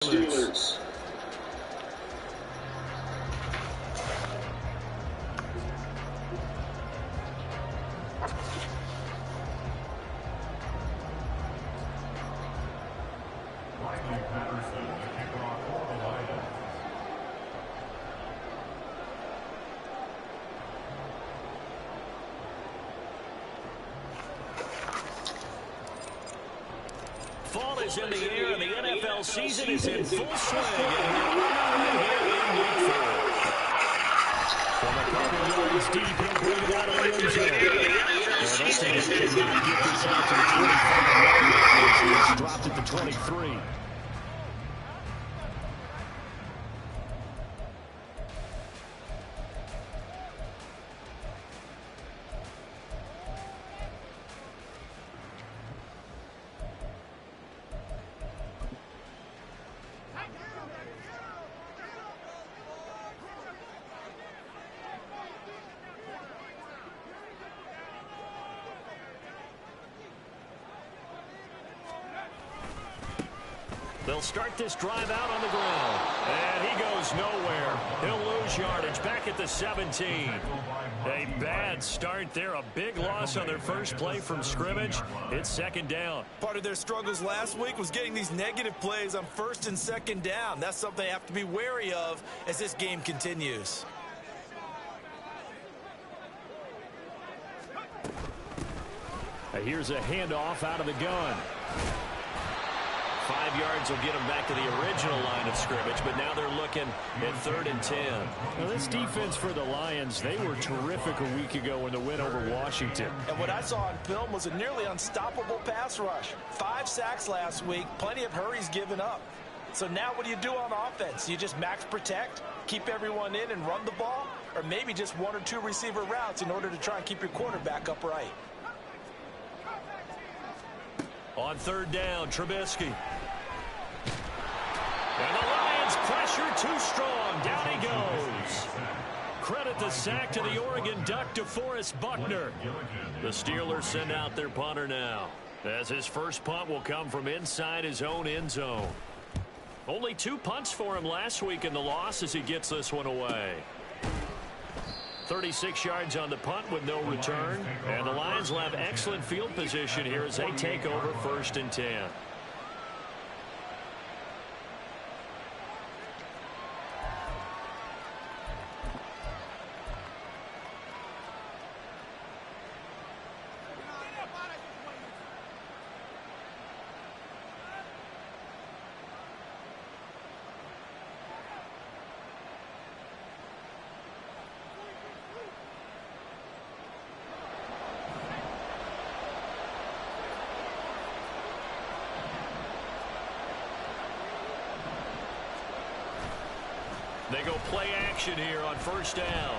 Steelers. Fall is in the air, and the NFL season is in full swing. And we're right here in Week 4. From a couple yards deep, he'll bring it out of the end zone. And this thing cannot get this out to the 25-yard line. He's dropped at the 23. They'll start this drive out on the ground. And he goes nowhere. He'll lose yardage back at the 17. A bad start there. A big loss on their first play from scrimmage. It's second down. Part of their struggles last week was getting these negative plays on first and second down. That's something they have to be wary of as this game continues. Here's a handoff out of the gun. 5 yards will get them back to the original line of scrimmage, but now they're looking at 3rd and 10. Now this defense for the Lions, they were terrific a week ago in the win over Washington. And what I saw on film was a nearly unstoppable pass rush. 5 sacks last week, plenty of hurries given up. So now what do you do on offense? You just max protect, keep everyone in and run the ball, or maybe just 1 or 2 receiver routes in order to try and keep your quarterback upright. On 3rd down, Trubisky. And the Lions pressure too strong. Down he goes. Credit the sack to the Oregon Duck, DeForest Buckner. The Steelers send out their punter now, as his first punt will come from inside his own end zone. Only 2 punts for him last week in the loss as he gets this one away. 36 yards on the punt with no return. And the Lions will have excellent field position here as they take over 1st and 10. They go play action here on 1st down.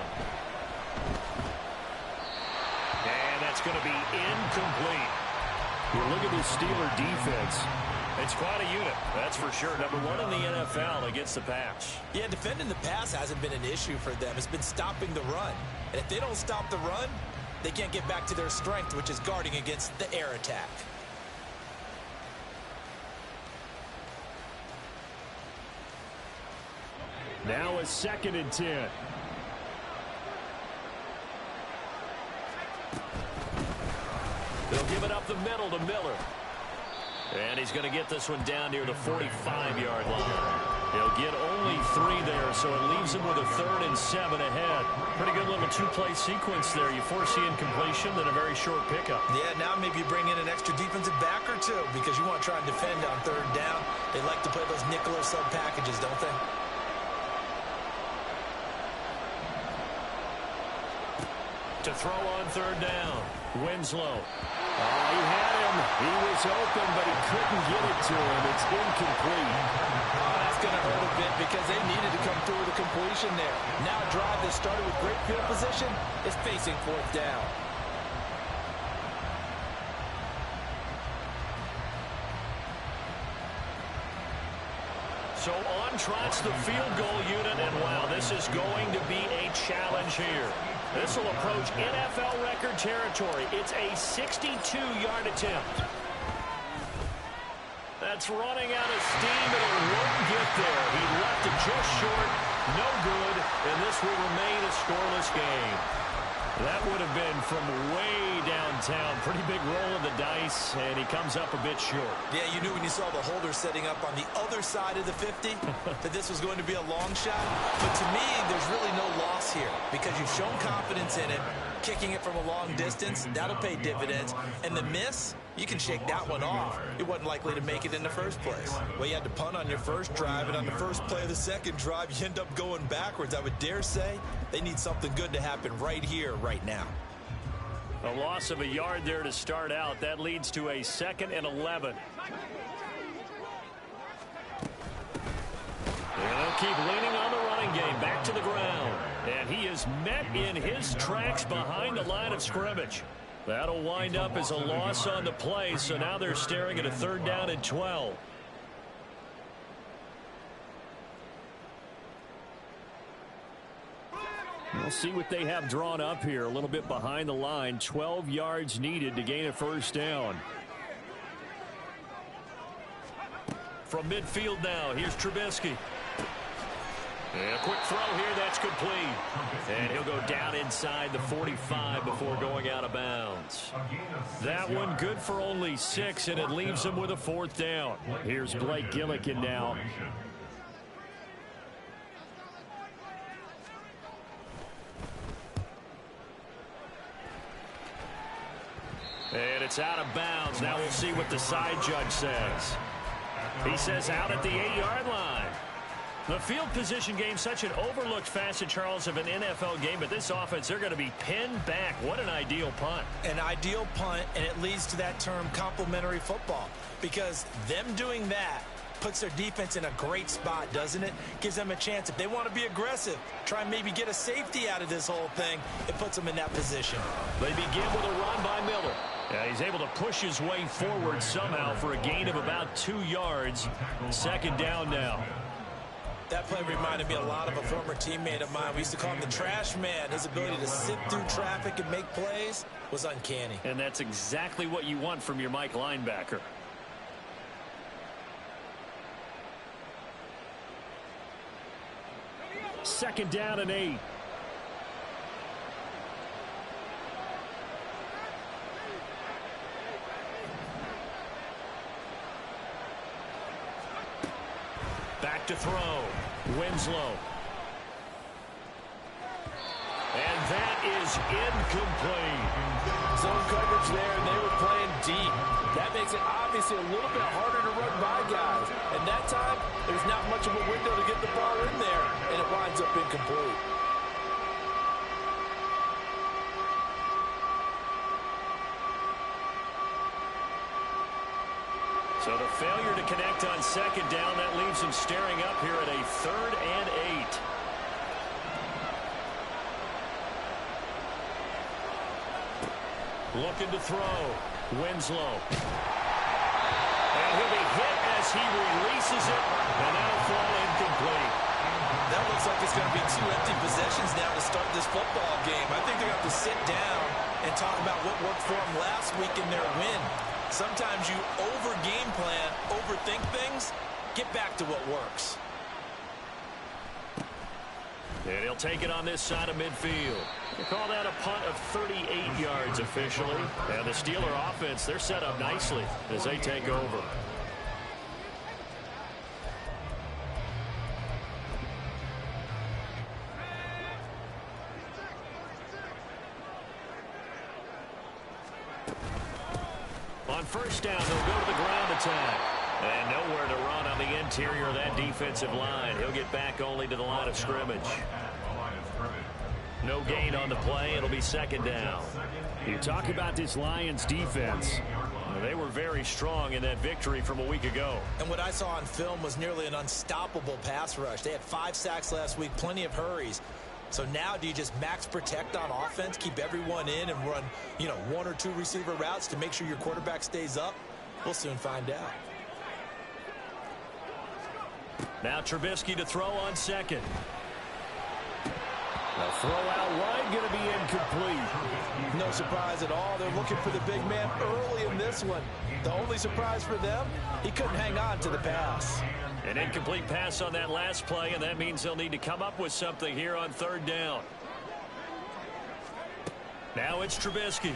And that's going to be incomplete. You look at this Steeler defense. It's quite a unit, that's for sure. Number 1 in the NFL against the pass. Yeah, defending the pass hasn't been an issue for them. It's been stopping the run. And if they don't stop the run, they can't get back to their strength, which is guarding against the air attack. Now a 2nd and 10. They'll give it up the middle to Miller. And he's going to get this one down near the 45-yard line. He'll get only 3 there, so it leaves him with a 3rd and 7 ahead. Pretty good little 2-play sequence there. You foresee incompletion, then a very short pickup. Yeah, now maybe you bring in an extra defensive back or 2 because you want to try and defend on 3rd down. They like to play those nickel or sub packages, don't they? To throw on 3rd down, Winslow. He had him. He was open, but he couldn't get it to him. It's incomplete. Oh, that's going to hurt a bit because they needed to come through with a completion there. Now a drive that started with great field position is facing 4th down. So on trots the field goal unit, and wow, this is going to be a challenge here. This will approach NFL record territory. It's a 62-yard attempt. That It's running out of steam, and it won't get there. He left it just short. No good, and this will remain a scoreless game. That would have been from way downtown. Pretty big roll of the dice, and he comes up a bit short. Yeah, you knew when you saw the holder setting up on the other side of the 50 that this was going to be a long shot. But to me, there's really no loss here because you've shown confidence in it. Kicking it from a long distance, that'll pay dividends. And the miss, you can shake that one off. It wasn't likely to make it in the first place. Well, you had to punt on your first drive, and on the first play of the second drive, you end up going backwards. I would dare say they need something good to happen right here, right now. A loss of a yard there to start out. That leads to a 2nd and 11. And they'll keep leaning on the running game. Back to the ground. And he is met in his tracks behind the line of scrimmage. That'll wind up as a loss on the play, so now they're staring at a 3rd down and 12. We'll see what they have drawn up here. A little bit behind the line. 12 yards needed to gain a 1st down. From midfield now, here's Trubisky. And a quick throw here, that's complete. And he'll go down inside the 45 before going out of bounds. That one good for only 6, and it leaves him with a 4th down. Here's Blake Gillikin now. And it's out of bounds. Now we'll see what the side judge says. He says out at the 8-yard line. The field position game, such an overlooked facet, Charles, of an NFL game, but this offense, they're going to be pinned back. What an ideal punt. An ideal punt, and it leads to that term complementary football, because them doing that puts their defense in a great spot, doesn't it? Gives them a chance. If they want to be aggressive, try and maybe get a safety out of this whole thing, it puts them in that position. They begin with a run by Miller. Yeah, he's able to push his way forward somehow for a gain of about 2 yards. 2nd down now. That play reminded me a lot of a former teammate of mine. We used to call him the trash man. His ability to sit through traffic and make plays was uncanny. And that's exactly what you want from your Mike linebacker. Second down and 8. Back to throw. Winslow. And that is incomplete. Zone coverage there, and they were playing deep. That makes it obviously a little bit harder to run by guys. And that time, there's not much of a window to get the ball in there, and it winds up incomplete. So the failure to connect on 2nd down, that leaves him staring up here at a 3rd and 8. Looking to throw. Winslow. And he'll be hit as he releases it, and that'll fall incomplete. That looks like it's going to be 2 empty possessions now to start this football game. I think they're going to have to sit down and talk about what worked for them last week in their win. Sometimes you over-game plan, overthink things, get back to what works. And he'll take it on this side of midfield. They call that a punt of 38 yards officially. And the Steeler offense, they're set up nicely as they take over. On 1st down, they'll go to the ground attack. And nowhere to run on the interior of that defensive line. He'll get back only to the line of scrimmage. No gain on the play. It'll be 2nd down. You talk about this Lions defense. They were very strong in that victory from a week ago. And what I saw on film was nearly an unstoppable pass rush. They had 5 sacks last week, plenty of hurries. So now do you just max protect on offense, keep everyone in and run, 1 or 2 receiver routes to make sure your quarterback stays up? We'll soon find out. Now Trubisky to throw on 2nd. The throw out wide going to be incomplete. No surprise at all. They're looking for the big man early in this one. The only surprise for them, he couldn't hang on to the pass. An incomplete pass on that last play, and that means they'll need to come up with something here on third down. Now it's Trubisky.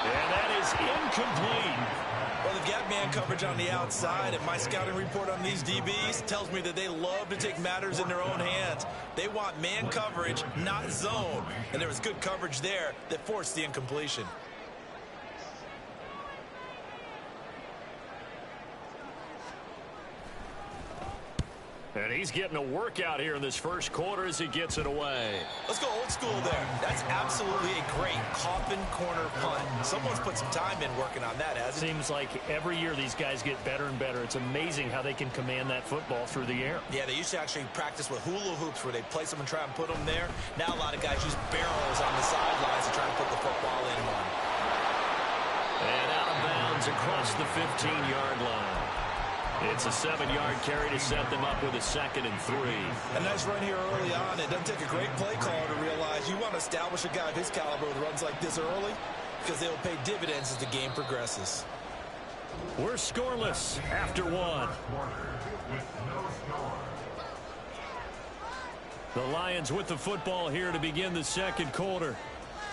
And that is incomplete. Well, they've got man coverage on the outside, and my scouting report on these DBs tells me that they love to take matters in their own hands. They want man coverage, not zone. And there was good coverage there that forced the incompletion. And he's getting a workout here in this first quarter as he gets it away. Let's go old school there. That's absolutely a great coffin corner punt. Someone's put some time in working on that, hasn't it? Seems like every year these guys get better and better. It's amazing how they can command that football through the air. Yeah, they used to actually practice with hula hoops where they place them and try and put them there. Now a lot of guys use barrels on the sidelines to try and put the football in one. And out of bounds across the 15-yard line. It's a 7-yard carry to set them up with a 2nd and 3. A nice run here early on. It doesn't take a great play caller to realize you want to establish a guy of his caliber with runs like this early because they'll pay dividends as the game progresses. We're scoreless after 1. The Lions with the football here to begin the second quarter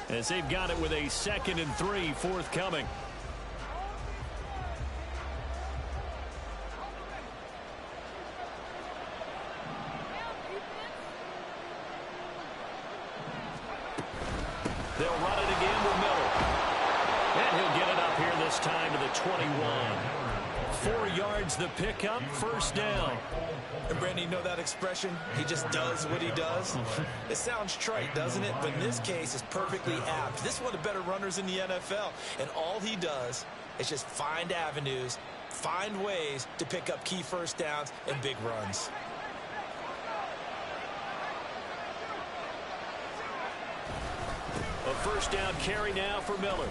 as they've got it with a 2nd and 3 forthcoming. They'll run it again with Miller. And he'll get it up here this time to the 21. 4 yards the pickup, first down. And Brandon, you know that expression? He just does what he does. It sounds trite, doesn't it? But in this case, it's perfectly apt. This is one of the better runners in the NFL. And all he does is just find avenues, find ways to pick up key first downs and big runs. A first down carry now for Miller.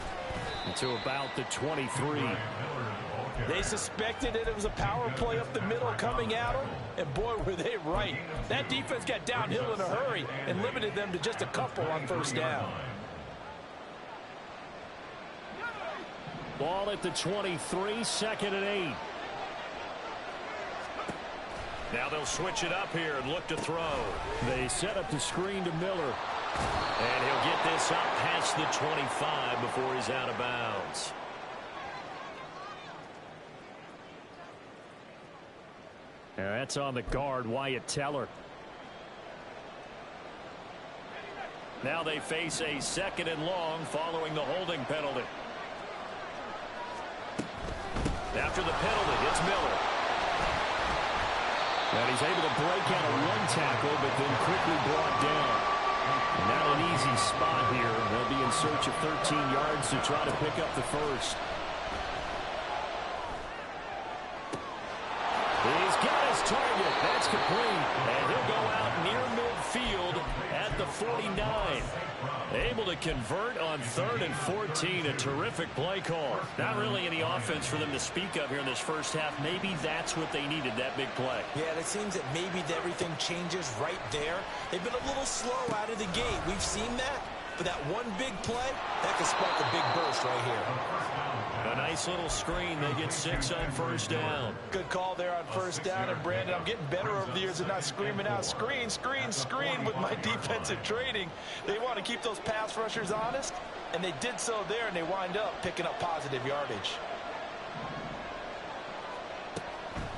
To about the 23. They suspected that it was a power play up the middle coming at them, and boy, were they right. That defense got downhill in a hurry and limited them to just a couple on first down. Ball at the 23, 2nd and 8. Now they'll switch it up here and look to throw. They set up the screen to Miller. And he'll get this up past the 25 before he's out of bounds. And that's on the guard, Wyatt Teller. Now they face a 2nd and long following the holding penalty. After the penalty, it's Miller. And he's able to break out of one tackle, but then quickly brought down. Not an easy spot here. They'll be in search of 13 yards to try to pick up the first. He's got his target. That's complete. And he'll go out near midfield at the 49. Able to convert on 3rd and 14. A terrific play call. Not really any offense for them to speak of here in this first half. Maybe that's what they needed, that big play. Yeah, it seems that maybe everything changes right there. They've been a little slow out of the gate. We've seen that. But that one big play, that could spark a big burst right here. A nice little screen. They get 6 on first down. Good call there on first down. And, Brandon, I'm getting better over the years of not screaming out, screen, screen, screen with my defensive training. They want to keep those pass rushers honest, and they did so there, and they wind up picking up positive yardage.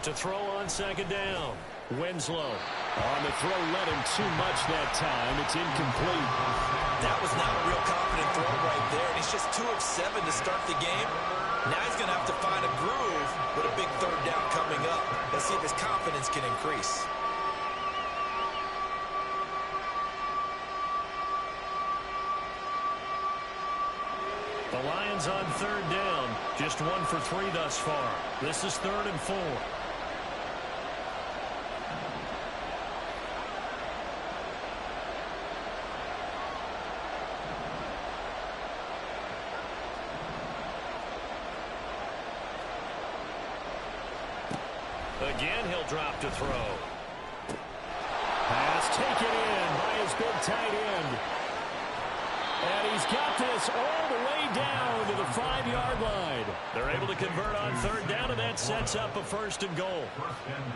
To throw on 2nd down. Winslow. On the throw, led him too much that time. It's incomplete. That was not a real confident throw right there, and he's just 2 of 7 to start the game. Now he's going to have to find a groove with a big 3rd down coming up. Let's see if his confidence can increase. The Lions on 3rd down. Just 1 for 3 thus far. This is 3rd and 4. Again, he'll drop to throw. Pass taken in by his big tight end. And he's got this all the way down to the 5-yard line. They're able to convert on third down, and that sets up a 1st and goal.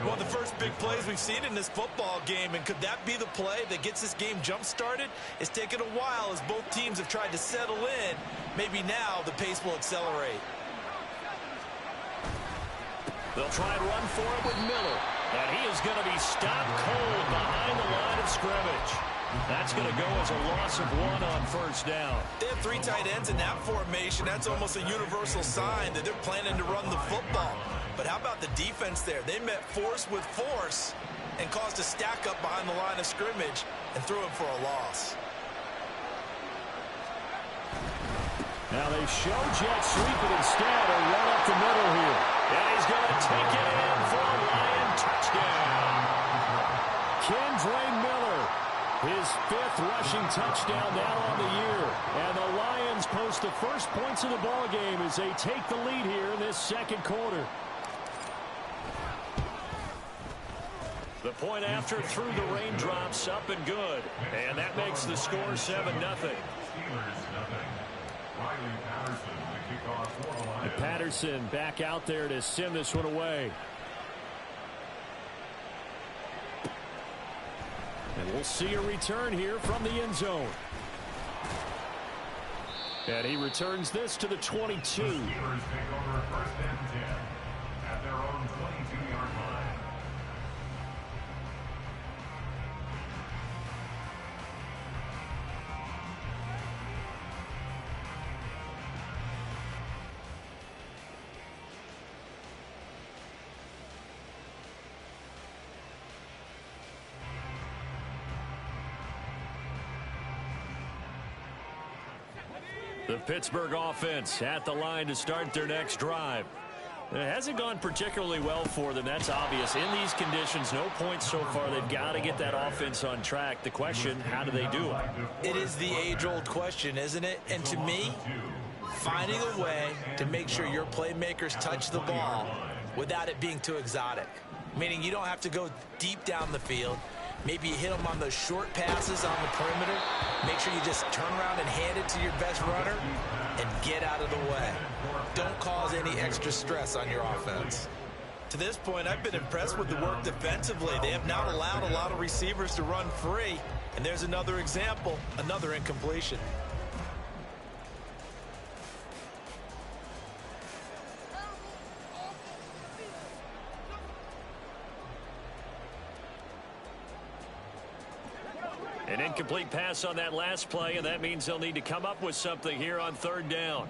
One of the first big plays we've seen in this football game, and could that be the play that gets this game jump-started? It's taken a while as both teams have tried to settle in. Maybe now the pace will accelerate. They'll try and run for it with Miller. And he is going to be stopped cold behind the line of scrimmage. That's going to go as a loss of 1 on 1st down. They have 3 tight ends in that formation. That's almost a universal sign that they're planning to run the football. But how about the defense there? They met force with force and caused a stack up behind the line of scrimmage and threw him for a loss. Now they show jet sweep it instead and run up the middle here. And he's going to take it in for a Lion touchdown. Kendre Miller, his 5th rushing touchdown now on the year. And the Lions post the first points of the ball game as they take the lead here in this 2nd quarter. The point after through the raindrops, up and good. And that makes the score 7-0. And Patterson back out there to send this one away. And we'll see a return here from the end zone. And he returns this to the 22. The Pittsburgh offense at the line to start their next drive. It hasn't gone particularly well for them. That's obvious. In these conditions, no points so far. They've got to get that offense on track. The question, how do they do it? It is the age-old question, isn't it? And to me, finding a way to make sure your playmakers touch the ball without it being too exotic. Meaning you don't have to go deep down the field. Maybe you hit them on those short passes on the perimeter. Make sure you just turn around and hand it to your best runner and get out of the way. Don't cause any extra stress on your offense. To this point, I've been impressed with the work defensively. They have not allowed a lot of receivers to run free. And there's another example, another incompletion. An incomplete pass on that last play, and that means they'll need to come up with something here on 3rd down.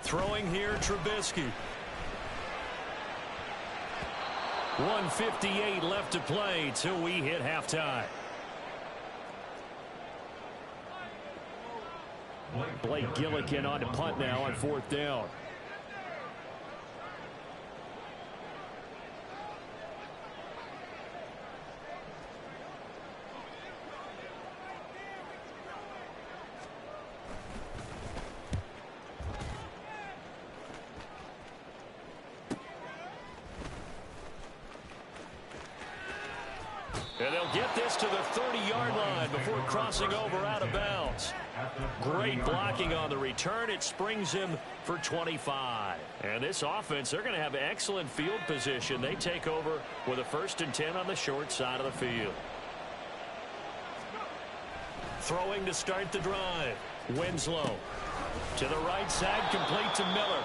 Throwing here, Trubisky. 1:58 left to play till we hit halftime. Blake Gillikin on to punt now on 4th down. And they'll get this to the 30-yard line before crossing over out of bounds. Great blocking on the return. It springs him for 25. And this offense, they're going to have excellent field position. They take over with a 1st and 10 on the short side of the field. Throwing to start the drive. Winslow to the right side, complete to Miller.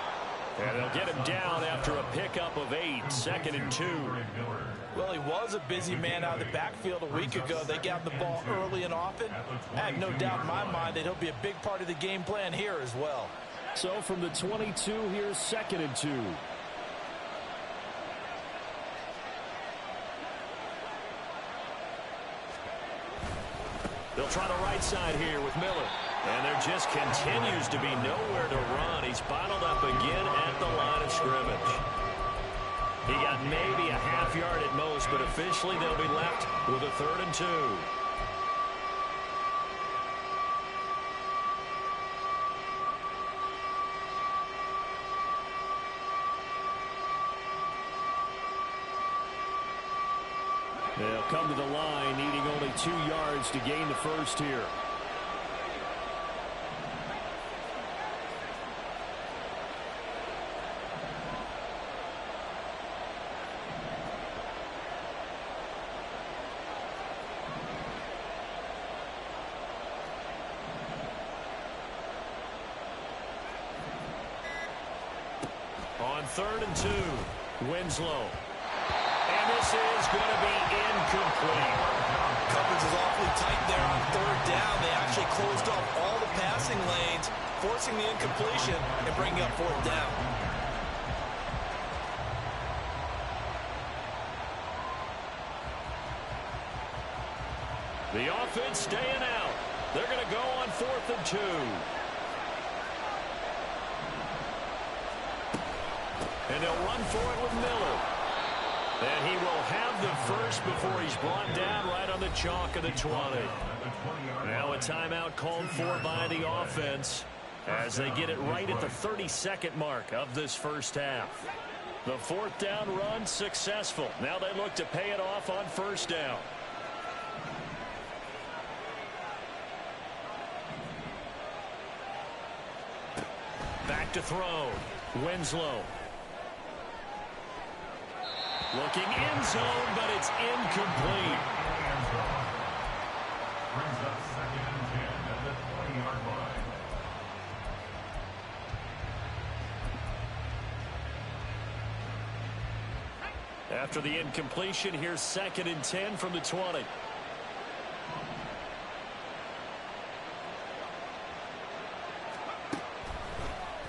And they'll get him down after a pickup of 8, 2nd and 2. Well, he was a busy man out of the backfield a week ago. They got the ball early and often. I have no doubt in my mind that he'll be a big part of the game plan here as well. So from the 22, here's 2nd and 2. They'll try the right side here with Miller. And there just continues to be nowhere to run. He's bottled up again at the line of scrimmage. He got maybe a half yard at most, but officially they'll be left with a 3rd and 2. They'll come to the line, needing only 2 yards to gain the first here. On 3rd and 2, Winslow. And this is going to be incomplete. Coverage is awfully tight there on 3rd down. They actually closed off all the passing lanes, forcing the incompletion and bringing up 4th down. The offense staying out. They're going to go on 4th and 2. And they'll run for it with Miller. And he will have the first before he's brought down right on the chalk of the 20. Now a timeout called for by the offense as they get it right at the 32nd mark of this first half. The 4th down run successful. Now they look to pay it off on 1st down. Back to throw. Winslow. Looking end zone, but it's incomplete. Brings up 2nd and 10 at the 20-yard line. After the incompletion, here's 2nd and 10 from the 20.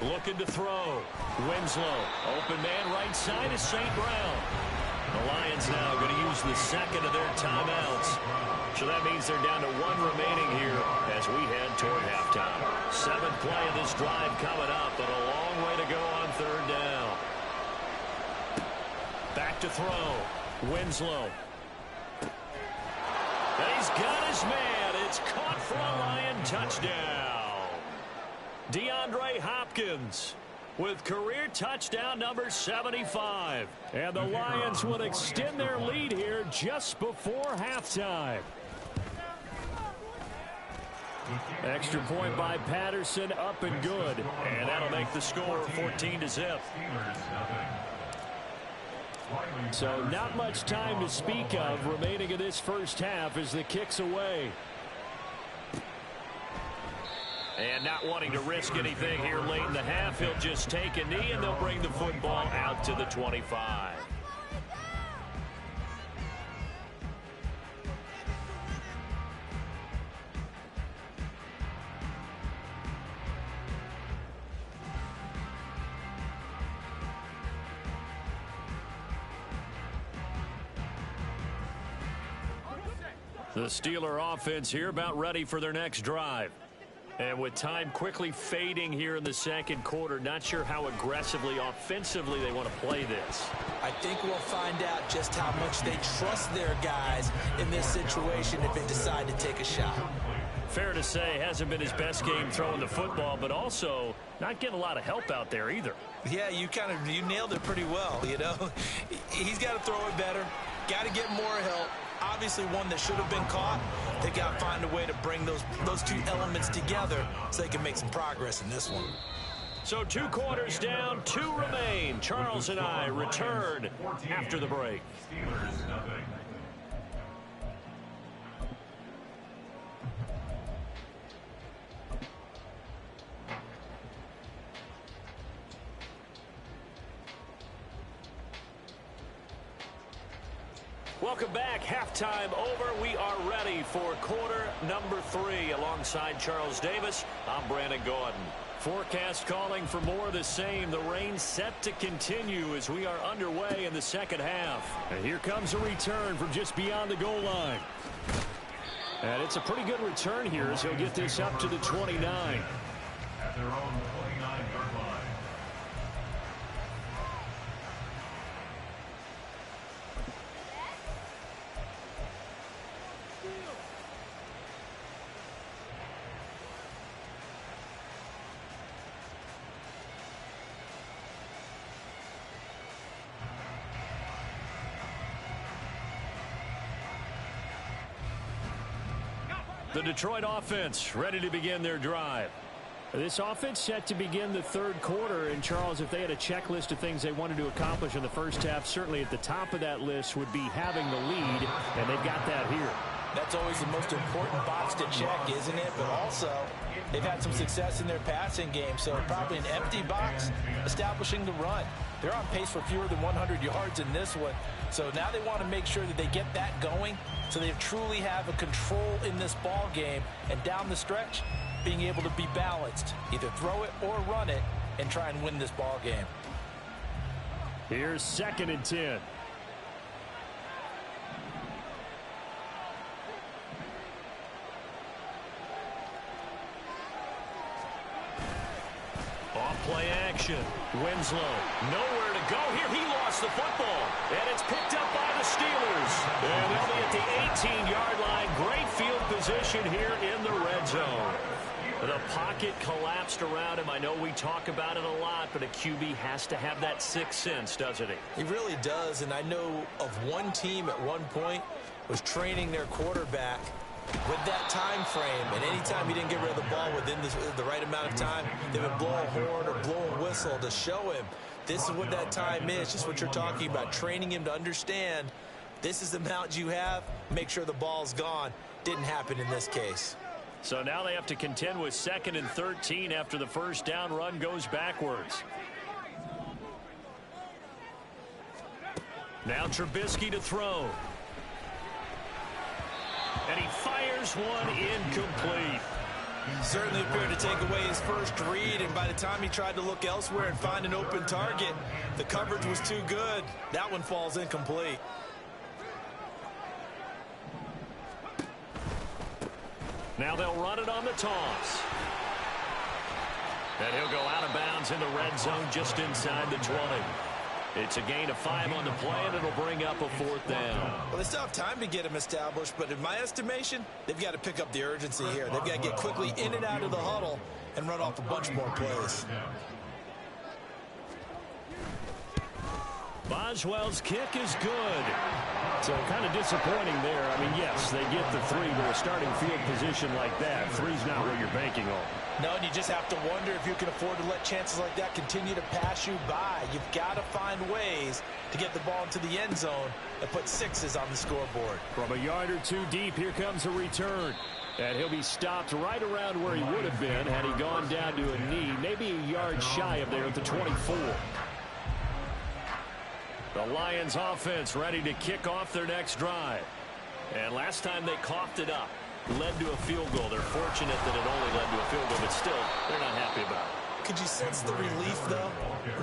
Looking to throw. Winslow. Open man right side is St. Brown. The Lions now going to use the 2nd of their timeouts. So that means they're down to 1 remaining here as we head toward halftime. 7th play of this drive coming up, but a long way to go on 3rd down. Back to throw. Winslow. And he's got his man. It's caught for a Lion touchdown. DeAndre Hopkins with career touchdown number 75. And the Lions would extend their lead here just before halftime. Extra point by Patterson, up and good. And that'll make the score 14-0. So not much time to speak of remaining in this first half as the kick's away. And not wanting to risk anything here late in the half, he'll just take a knee and they'll bring the football out to the 25. The Steeler offense here about ready for their next drive. And with time quickly fading here in the 2nd quarter, not sure how aggressively, offensively they want to play this. I think we'll find out just how much they trust their guys in this situation if they decide to take a shot. Fair to say, hasn't been his best game throwing the football, but also not getting a lot of help out there either. Yeah, you nailed it pretty well, you know. He's got to throw it better, got to get more help. Obviously one that should have been caught. They got to find a way to bring those 2 elements together so they can make some progress in this one. So 2 quarters down, 2 remain. Charles and I return after the break. Steelers nothing. Welcome back. Halftime over. We are ready for quarter number 3. Alongside Charles Davis, I'm Brandon Gordon. Forecast calling for more of the same. The rain set to continue as we are underway in the 2nd half. And here comes a return from just beyond the goal line. And it's a pretty good return here as he'll get this up to the 29. At their own 29-yard line. The Detroit offense ready to begin their drive. This offense set to begin the third quarter. And, Charles, if they had a checklist of things they wanted to accomplish in the first half, certainly at the top of that list would be having the lead, and they've got that here. That's always the most important box to check, isn't it? But also, they've had some success in their passing game, so probably an empty box establishing the run. They're on pace for fewer than 100 yards in this one, so now they want to make sure that they get that going so they truly have a control in this ball game, and down the stretch, being able to be balanced, either throw it or run it, and try and win this ball game. Here's 2nd and 10. Play action. Winslow, nowhere to go here. He lost the football, and it's picked up by the Steelers. And they'll be at the 18-yard line. Great field position here in the red zone. The pocket collapsed around him. I know we talk about it a lot, but a QB has to have that sixth sense, doesn't he? He really does, and I know of one team at one point was training their quarterback with that time frame, and anytime he didn't get rid of the ball within the right amount of time, they would blow a horn or blow a whistle to show him this is what that time is, just what you're talking about, training him to understand this is the amount you have, make sure the ball's gone. Didn't happen in this case. So now they have to contend with 2nd and 13 after the first down run goes backwards. Now Trubisky to throw. And he fires one incomplete. Certainly appeared to take away his first read, and by the time he tried to look elsewhere and find an open target, the coverage was too good. That one falls incomplete. Now they'll run it on the toss. And he'll go out of bounds in the red zone just inside the 20. It's a gain of 5 on the play, and it'll bring up a 4th down. Well, they still have time to get him established, but in my estimation, they've got to pick up the urgency here. They've got to get quickly in and out of the huddle and run off a bunch more plays. Boswell's kick is good. So kind of disappointing there. I mean, yes, they get the 3, but a starting field position like that, 3's not what you're banking on. No, and you just have to wonder if you can afford to let chances like that continue to pass you by. You've got to find ways to get the ball into the end zone and put 6s on the scoreboard. From a yard or 2 deep, here comes a return. And he'll be stopped right around where he would have been had he gone down to a knee, maybe a yard shy of there at the 24. The Lions offense ready to kick off their next drive. And last time they coughed it up, led to a field goal. They're fortunate that it only led to a field goal, but still, they're not happy about it. Could you sense the relief, though,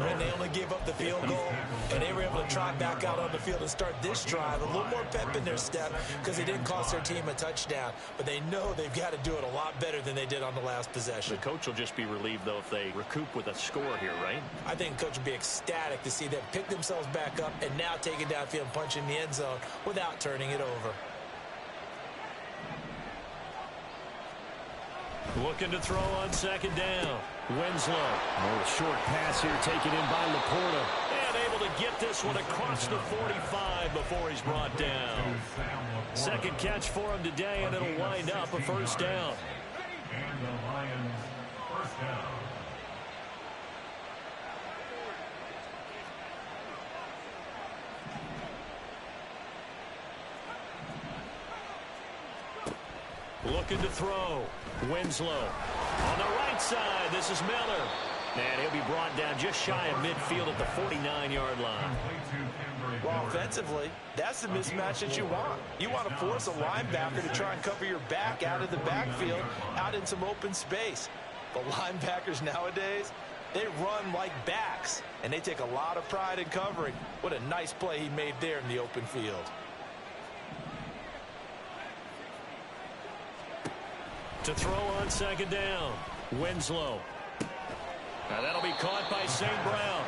when they only gave up the field goal and they were able to trot back out on the field and start this drive? A little more pep in their step because they didn't cost their team a touchdown, but they know they've got to do it a lot better than they did on the last possession. The coach will just be relieved, though, if they recoup with a score here, right? I think the coach would be ecstatic to see them pick themselves back up and now take it downfield and punch in the end zone without turning it over. Looking to throw on 2nd down. Winslow. A short pass here taken in by Laporta. And able to get this one across the 45 before he's brought down. 2nd catch for him today, and it'll wind up a 1st down. And the Lions, 1st down. Looking to throw. Winslow. On the right side, this is Miller. And he'll be brought down just shy of midfield at the 49-yard line. Well, offensively, that's the mismatch that you want. You want to force a linebacker to try and cover your back out of the backfield, out in some open space. But linebackers nowadays, they run like backs, and they take a lot of pride in covering. What a nice play he made there in the open field. To throw on 2nd down. Winslow. Now that'll be caught by St. Brown.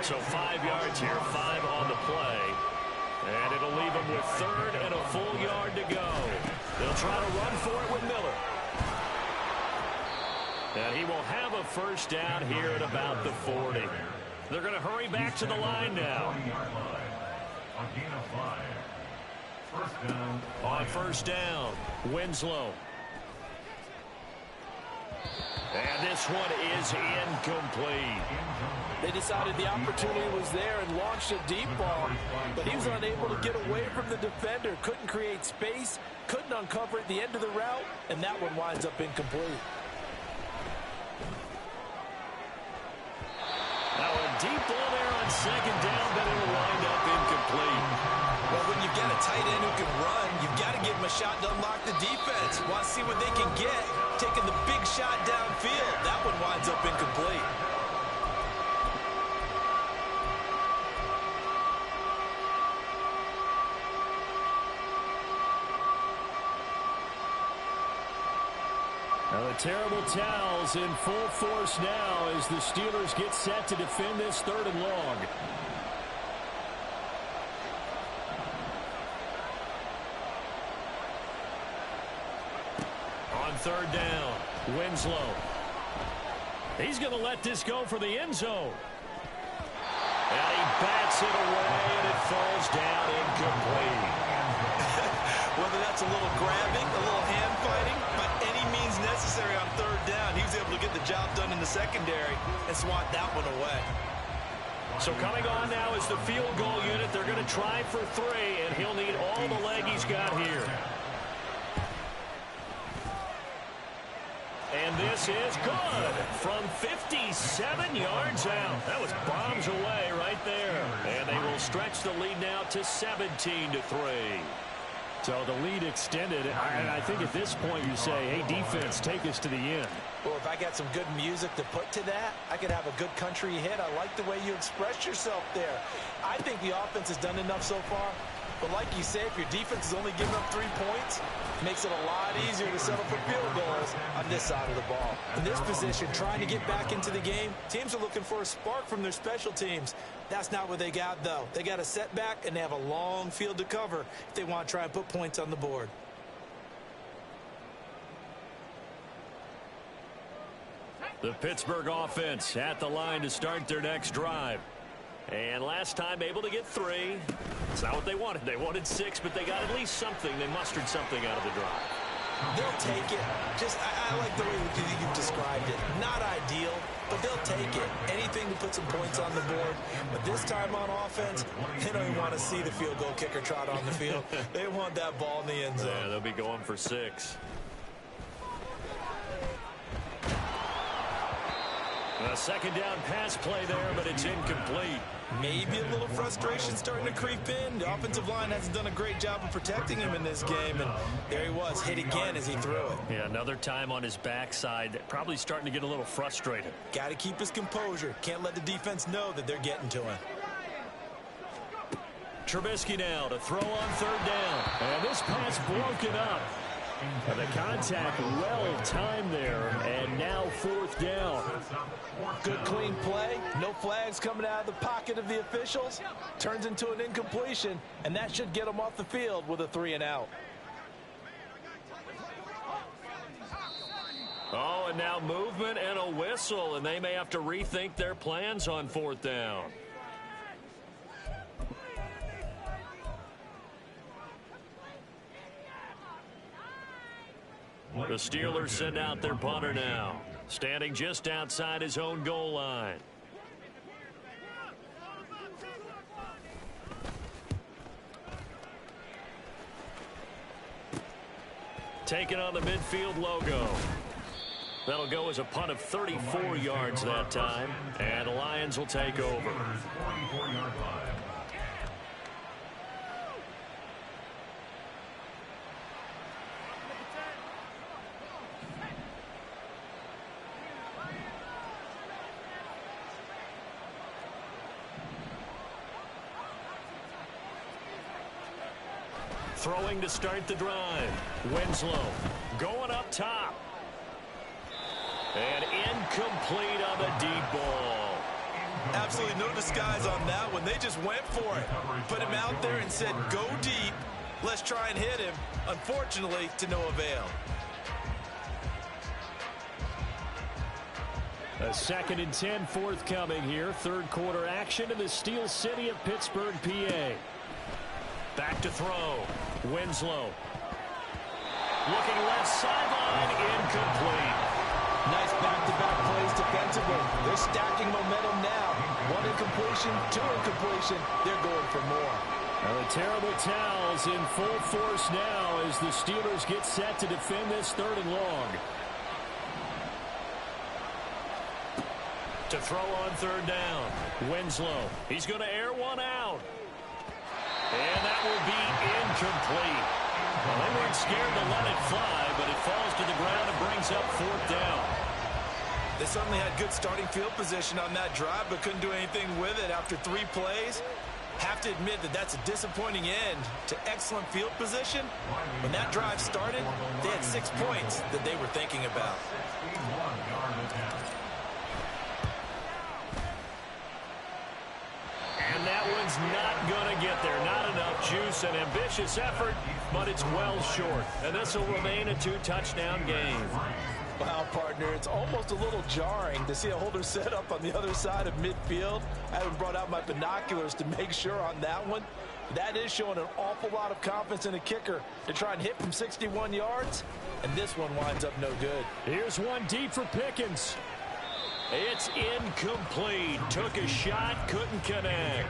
So 5 yards here, 5 on the play. And it'll leave him with 3rd and a full yard to go. They'll try to run for it with Miller. And he will have a 1st down here at about the 40. They're going to hurry back to the line now. On 1st down, Winslow. And this one is incomplete. They decided the opportunity was there and launched a deep ball, but he was unable to get away from the defender, couldn't create space, couldn't uncover at the end of the route, and that one winds up incomplete. Now a deep ball there on second down, but it'll wind up incomplete. Well, when you've got a tight end who can run, you've got to give him a shot to unlock the defense. Want to see what they can get. Taking the big shot downfield. That one winds up incomplete. Now the terrible towels in full force now as the Steelers get set to defend this 3rd and long. On 3rd down, Winslow. He's going to let this go for the end zone. And he bats it away, and it falls down incomplete. Whether that's a little grabbing, a little hand fighting, by any means necessary on 3rd down, he was able to get the job done in the secondary and swat that one away. So coming on now is the field goal unit. They're going to try for 3, and he'll need all the leg he's got here. And this is good from 57 yards out. That was bombs away right there. And they will stretch the lead now to 17-3. So the lead extended, and I think at this point you say, hey, defense, take us to the end. Well, if I got some good music to put to that, I could have a good country hit. I like the way you express yourself there. I think the offense has done enough so far. But like you say, if your defense is only giving up 3 points, it makes it a lot easier to settle for field goals on this side of the ball. In this position, trying to get back into the game, teams are looking for a spark from their special teams. That's not what they got, though. They got a setback, and they have a long field to cover if they want to try and put points on the board. The Pittsburgh offense at the line to start their next drive. And last time able to get 3. It's not what they wanted. They wanted 6, but they got at least something. They mustered something out of the drive. They'll take it. I like the way you've described it. Not ideal, but they'll take it. Anything to put some points on the board. But this time on offense, they don't even want to see the field goal kicker trot on the field. They want that ball in the end zone. Yeah, they'll be going for 6. A second down pass play there, but it's incomplete. Maybe a little frustration starting to creep in. The offensive line hasn't done a great job of protecting him in this game, and there he was, hit again as he threw it. Yeah, another time on his backside, probably starting to get a little frustrated. Got to keep his composure. Can't let the defense know that they're getting to him. Trubisky now to throw on 3rd down. And this pass broken up. And the contact well timed there, and now 4th down. Good clean play, no flags coming out of the pocket of the officials. Turns into an incompletion, and that should get them off the field with a 3 and out. Oh, and now movement and a whistle, and they may have to rethink their plans on 4th down. The Steelers send out their punter now, standing just outside his own goal line. Taking on the midfield logo. That'll go as a punt of 34 yards that time, and the Lions will take over. Throwing to start the drive. Winslow going up top. And incomplete on the deep ball. Absolutely no disguise on that one. They just went for it. Put him out there and said, go deep. Let's try and hit him. Unfortunately, to no avail. A 2nd and 10 forthcoming here. 3rd quarter action in the Steel City of Pittsburgh, PA. Back to throw. Winslow. Looking left sideline. Incomplete. Nice back-to-back plays defensively. They're stacking momentum now. One incompletion, two incompletion. They're going for more. Well, the terrible towels in full force now as the Steelers get set to defend this 3rd and long. To throw on 3rd down. Winslow. He's going to air one out. And that will be incomplete. Well, they weren't scared to let it fly, but it falls to the ground and brings up 4th down. They certainly had good starting field position on that drive, but couldn't do anything with it after 3 plays. Have to admit that that's a disappointing end to excellent field position. When that drive started, they had 6 points that they were thinking about. And that one's not going to get there. Not enough juice. An ambitious effort, but it's well short. And this will remain a 2-touchdown game. Wow, partner, it's almost a little jarring to see a holder set up on the other side of midfield. I haven't brought out my binoculars to make sure on that one. That is showing an awful lot of confidence in a kicker to try and hit from 61 yards. And this one winds up no good. Here's one deep for Pickens. It's incomplete. Took a shot, couldn't connect.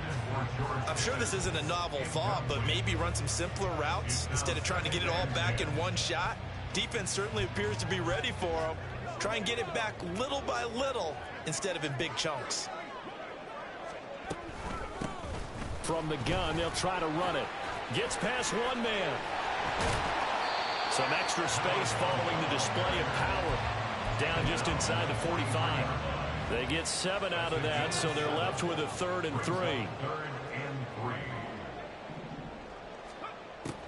I'm sure this isn't a novel thought, but maybe run some simpler routes instead of trying to get it all back in one shot. Defense certainly appears to be ready for him. Try and get it back little by little instead of in big chunks. From the gun, they'll try to run it. Gets past one man. Some extra space following the display of power. Down just inside the 45. They get 7 out of that, so they're left with a 3rd and 3.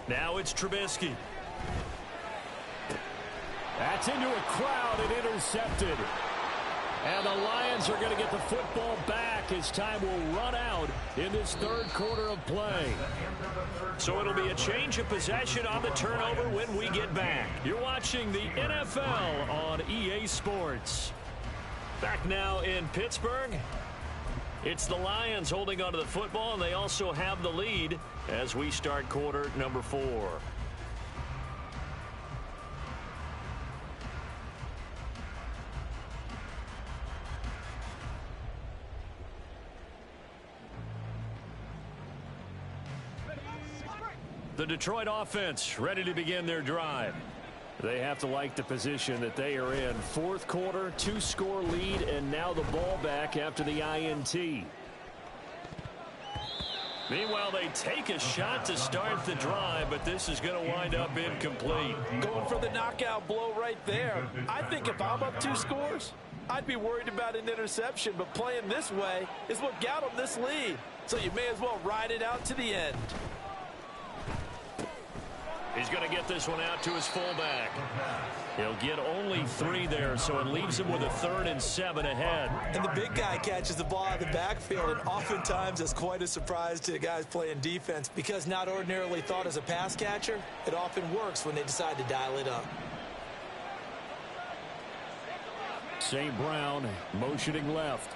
Now it's Trubisky. That's into a crowd and intercepted. And the Lions are going to get the football back as time will run out in this 3rd quarter of play. So it'll be a change of possession on the turnover when we get back. You're watching the NFL on EA Sports. Back now in Pittsburgh. It's the Lions holding onto the football, and they also have the lead as we start quarter number 4. The Detroit offense ready to begin their drive. They have to like the position that they are in. 4th quarter, 2-score lead, and now the ball back after the INT. Meanwhile, they take a shot to start the drive, but this is going to wind up incomplete. Going for the knockout blow right there. I think if I'm up 2 scores, I'd be worried about an interception, but playing this way is what got them this lead. So you may as well ride it out to the end. He's going to get this one out to his fullback. He'll get only 3 there, so it leaves him with a 3rd and 7 ahead. And the big guy catches the ball out of the backfield, and oftentimes it's quite a surprise to the guys playing defense because not ordinarily thought as a pass catcher, it often works when they decide to dial it up. St. Brown motioning left.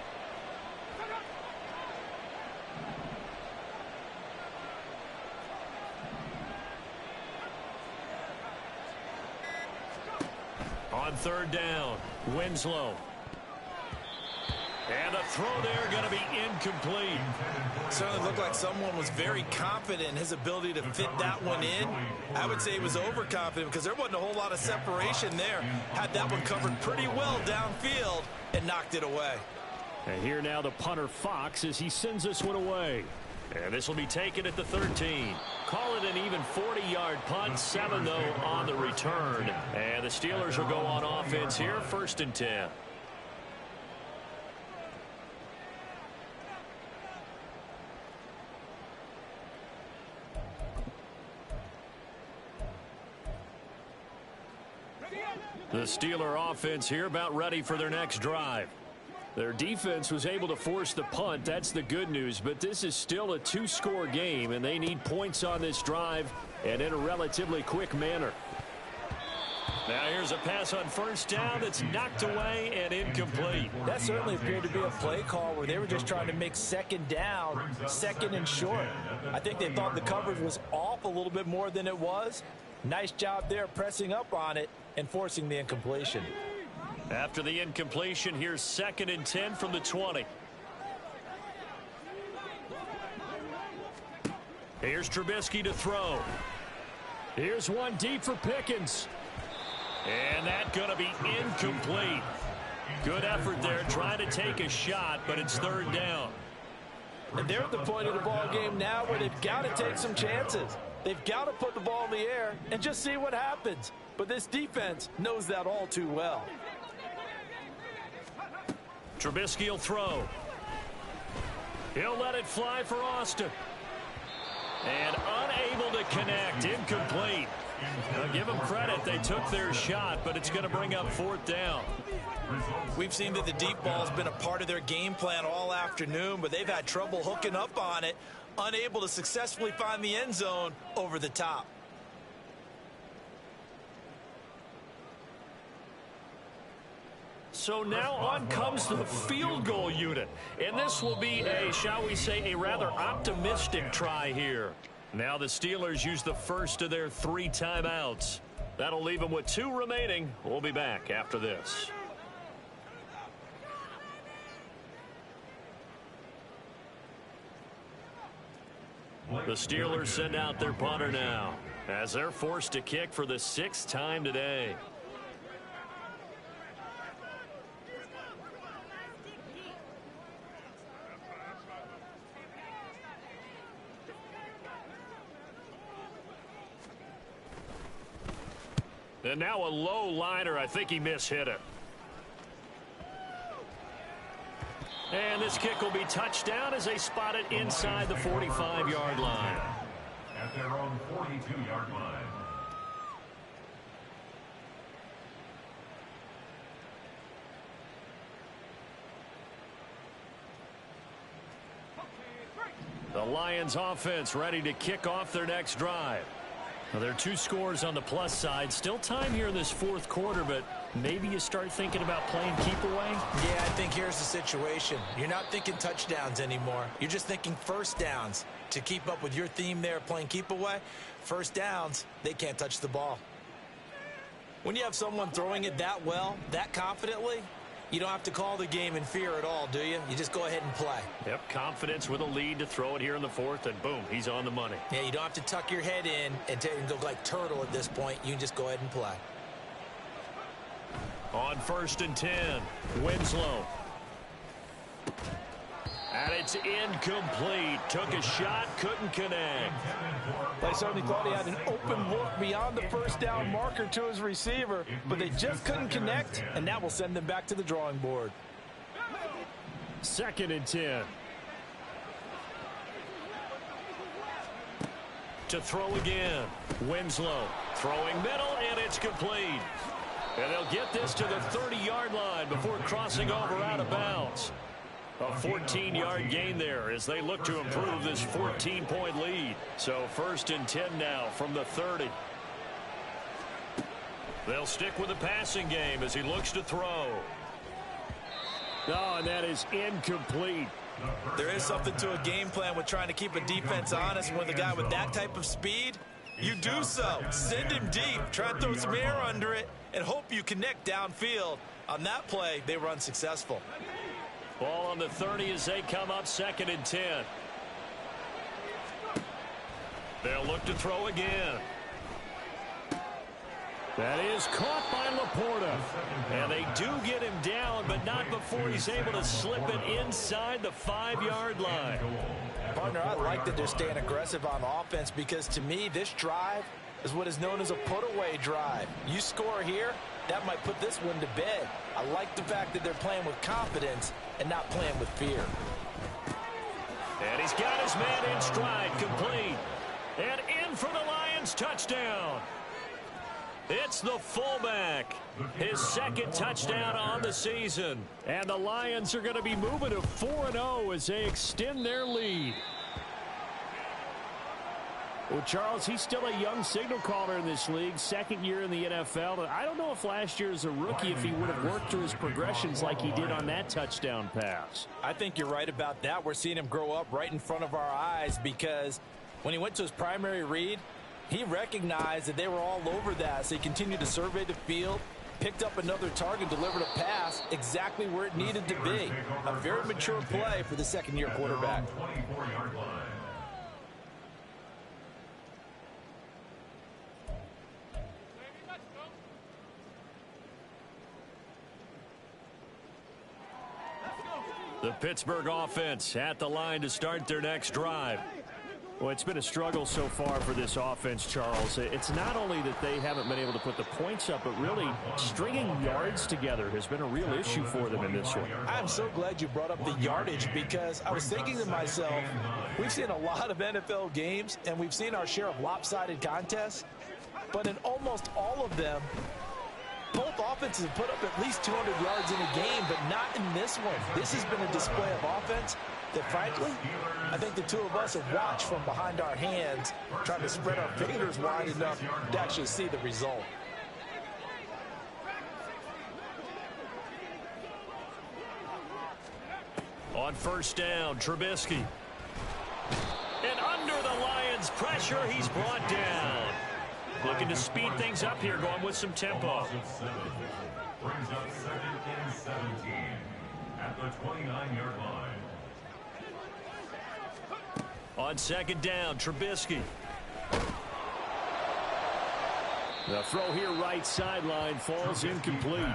On 3rd down, Winslow. And the throw there going to be incomplete. Certainly looked like someone was very confident in his ability to fit that one in. I would say he was overconfident because there wasn't a whole lot of separation there. Had that one covered pretty well downfield and knocked it away. And here now the punter Fox as he sends this one away. And this will be taken at the 13. Call it an even 40-yard punt. 7, though, on the return. And the Steelers will go on offense here, 1st and 10. The Steeler offense here about ready for their next drive. Their defense was able to force the punt. That's the good news. But this is still a 2-score game, and they need points on this drive and in a relatively quick manner. Now here's a pass on 1st down that's knocked away and incomplete. That certainly appeared to be a play call where they were just trying to make 2nd down, 2nd and short. I think they thought the coverage was off a little bit more than it was. Nice job there pressing up on it and forcing the incompletion. After the incompletion, here's 2nd and 10 from the 20. Here's Trubisky to throw. Here's one deep for Pickens. And that's going to be incomplete. Good effort there trying to take a shot, but it's 3rd down. And they're at the point of the ball game now where they've got to take some chances. They've got to put the ball in the air and just see what happens. But this defense knows that all too well. Trubisky will throw. He'll let it fly for Austin. And unable to connect. Incomplete. Now give them credit. They took their shot, but it's going to bring up 4th down. We've seen that the deep ball has been a part of their game plan all afternoon, but they've had trouble hooking up on it, unable to successfully find the end zone over the top. So now on comes the field goal unit. And this will be a, shall we say, a rather optimistic try here. Now the Steelers use the first of their 3 timeouts. That'll leave them with 2 remaining. We'll be back after this. The Steelers send out their punter now as they're forced to kick for the 6th time today. And now a low liner. I think he mishit it. And this kick will be touchdown as they spot it inside the 45-yard line. At their own 42-yard line. The Lions offense ready to kick off their next drive. Well, there are 2 scores on the plus side. Still time here in this 4th quarter, but maybe you start thinking about playing keep away? Yeah, I think here's the situation. You're not thinking touchdowns anymore. You're just thinking first downs. To keep up with your theme there, playing keep away, first downs, they can't touch the ball. When you have someone throwing it that well, that confidently, you don't have to call the game in fear at all, do you? You just go ahead and play. Yep, confidence with a lead to throw it here in the 4th, and boom, he's on the money. Yeah, you don't have to tuck your head in and go like turtle at this point. You can just go ahead and play. On 1st and 10, Winslow. And it's incomplete. Took a shot, couldn't connect. They certainly thought he had an open look beyond the first down marker to his receiver, but they just couldn't connect, and that will send them back to the drawing board. 2nd and 10. To throw again. Winslow throwing middle, and it's complete. And they'll get this to the 30-yard line before crossing over out of bounds. A 14-yard gain there as they look to improve this 14-point lead. So 1st and 10 now from the 30. They'll stick with the passing game as he looks to throw. Oh, and that is incomplete. There is something to a game plan with trying to keep a defense honest. With a guy with that type of speed, you do so. Send him deep. Try to throw some air under it and hope you connect downfield. On that play, they were unsuccessful. Ball on the 30 as they come up 2nd and 10. They'll look to throw again. That is caught by Laporta. And they do get him down, but not before he's able to slip it inside the 5-yard line. Partner, I like that they're staying aggressive on offense because to me, this drive is what is known as a put-away drive. You score here, that might put this one to bed. I like the fact that they're playing with confidence and not playing with fear. And he's got his man in stride, complete. And in for the Lions, touchdown. It's the fullback. His 2nd touchdown on the season. And the Lions are going to be moving to 4-0 as they extend their lead. Well, Charles, he's still a young signal caller in this league, 2nd year in the NFL. But I don't know if last year as a rookie, if he would have worked through his progressions like he did on that touchdown pass. I think you're right about that. We're seeing him grow up right in front of our eyes because when he went to his primary read, he recognized that they were all over that. So he continued to survey the field, picked up another target, delivered a pass exactly where it needed to be. A very mature play for the second-year quarterback. 24-yard line. The Pittsburgh offense at the line to start their next drive. Well, it's been a struggle so far for this offense, Charles. It's not only that they haven't been able to put the points up, but really stringing yards together has been a real issue for them in this one. I'm so glad you brought up the yardage, because I was thinking to myself, we've seen a lot of NFL games, and we've seen our share of lopsided contests, but in almost all of them, both offenses have put up at least 200 yards in a game, but not in this one. This has been a display of offense that, frankly, I think the two of us have watched from behind our hands, trying to spread our fingers wide enough to actually see the result. On first down, Trubisky. And under the Lions' pressure, he's brought down. Looking to speed things up here, going with some tempo. Brings up 2nd and 17 at the 29-yard line. On second down, Trubisky. The throw here right sideline falls incomplete.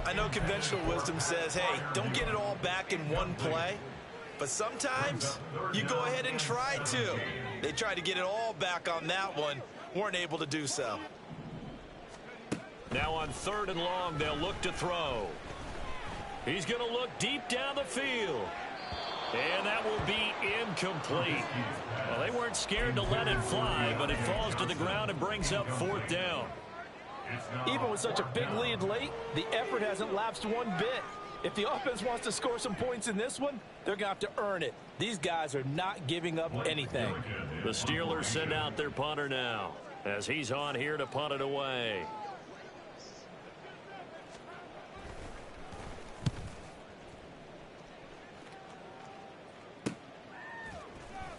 I know conventional wisdom says, hey, don't get it all back in one play. But sometimes you go ahead and try to. They tried to get it all back on that one. Weren't able to do so. Now on 3rd and long, they'll look to throw. He's going to look deep down the field. And that will be incomplete. Well, they weren't scared to let it fly, but it falls to the ground and brings up 4th down. Even with such a big lead late, the effort hasn't lapsed one bit. If the offense wants to score some points in this one, they're going to have to earn it. These guys are not giving up anything. The Steelers send out their punter now, as he's on here to punt it away.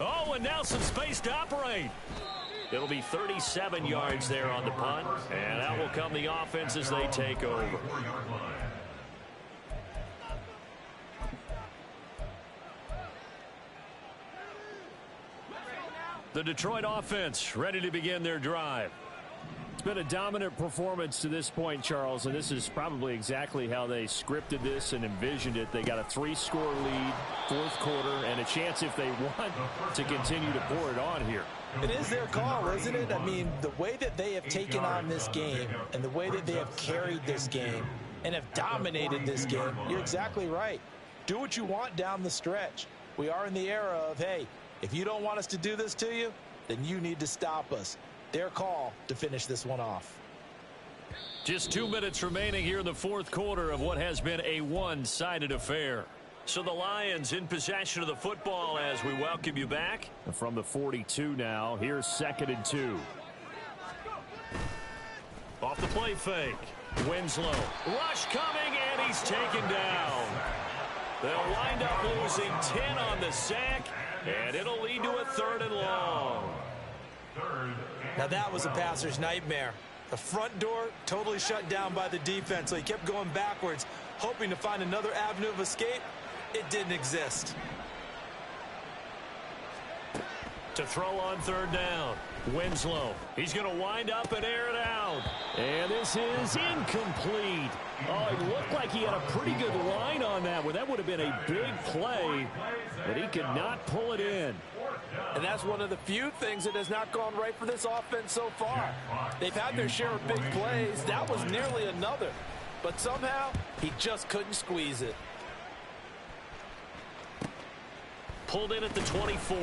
Oh, and now some space to operate. It'll be 37 yards there on the punt, and that will come the offense as they take over. The Detroit offense ready to begin their drive. It's been a dominant performance to this point, Charles, and this is probably exactly how they scripted this and envisioned it. They got a 3-score lead, 4th quarter, and a chance, if they want, to continue to pour it on here. It is their call, isn't it? I mean, the way that they have taken on this game and the way that they have carried this game and have dominated this game, you're exactly right. Do what you want down the stretch. We are in the era of, hey, if you don't want us to do this to you, then you need to stop us. Their call to finish this one off. Just 2 minutes remaining here in the 4th quarter of what has been a one-sided affair. So the Lions in possession of the football as we welcome you back. From the 42 now, here's 2nd and 2. Off the play fake. Winslow. Rush coming, and he's taken down. They'll wind up losing 10 on the sack, and it'll lead to a 3rd and long. Now that was a passer's nightmare. The front door totally shut down by the defense, so he kept going backwards, hoping to find another avenue of escape. It didn't exist. To throw on 3rd down. Winslow. He's going to wind up and air it out. And this is incomplete. Oh, it looked like he had a pretty good line on that one. That would have been a big play, but he could not pull it in. And that's one of the few things that has not gone right for this offense so far. They've had their share of big plays. That was nearly another. But somehow, he just couldn't squeeze it. Pulled in at the 24.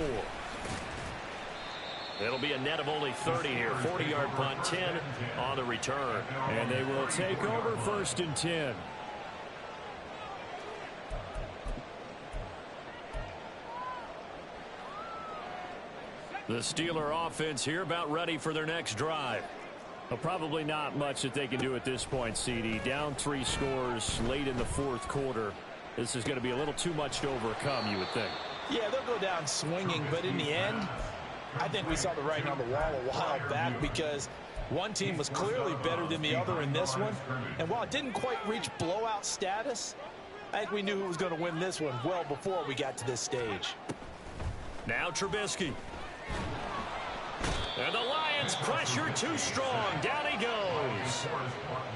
It'll be a net of only 30 here. 40-yard punt, 10 on the return. And they will take over 1st and 10. The Steeler offense here about ready for their next drive. Well, probably not much that they can do at this point, CD. Down 3 scores late in the 4th quarter. This is going to be a little too much to overcome, you would think. Yeah, they'll go down swinging, but in the end, I think we saw the writing on the wall a while back, because One team was clearly better than the other in this one. And while it didn't quite reach blowout status, I think we knew who was going to win this one well before we got to this stage. Now Trubisky. And the Lions pressure too strong. Down he goes.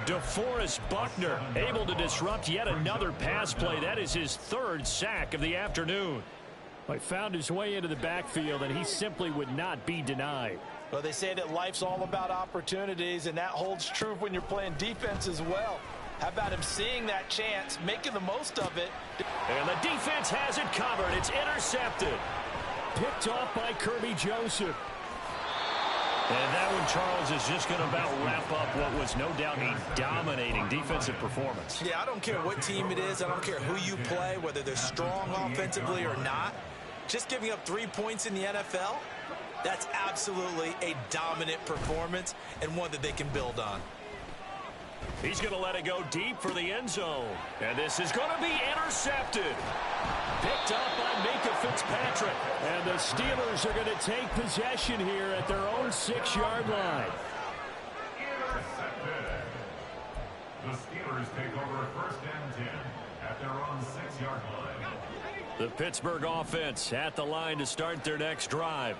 DeForest Buckner able to disrupt yet another pass play. That is his third sack of the afternoon. He found his way into the backfield, and he simply would not be denied. Well, they say that life's all about opportunities, and that holds true when you're playing defense as well. How about him seeing that chance, making the most of it? And the defense has it covered. It's intercepted. Picked off by Kirby Joseph. And that one, Charles, is just going to about wrap up what was no doubt a dominating defensive performance. Yeah, I don't care what team it is. I don't care who you play, whether they're strong offensively or not. Just giving up 3 points in the NFL, that's absolutely a dominant performance and one that they can build on. He's going to let it go deep for the end zone. And this is going to be intercepted. Picked up by Minkah Fitzpatrick. And the Steelers are going to take possession here at their own 6-yard line. Intercepted. The Steelers take over 1st and 10 at their own 6-yard line. The Pittsburgh offense at the line to start their next drive.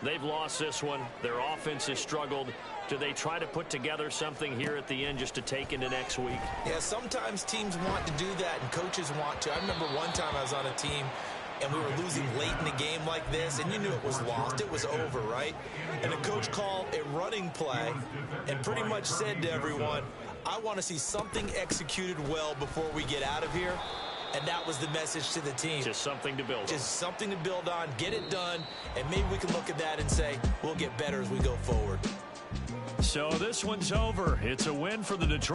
They've lost this one. Their offense has struggled. Do they try to put together something here at the end just to take into next week? Yeah, sometimes teams want to do that and coaches want to. I remember one time I was on a team and we were losing late in the game like this, and you knew it was lost. It was over, right? And the coach called a running play and pretty much said to everyone, I want to see something executed well before we get out of here. And that was the message to the team. Just something to build on. Just something to build on, get it done, and maybe we can look at that and say, we'll get better as we go forward. So this one's over. It's a win for the Detroit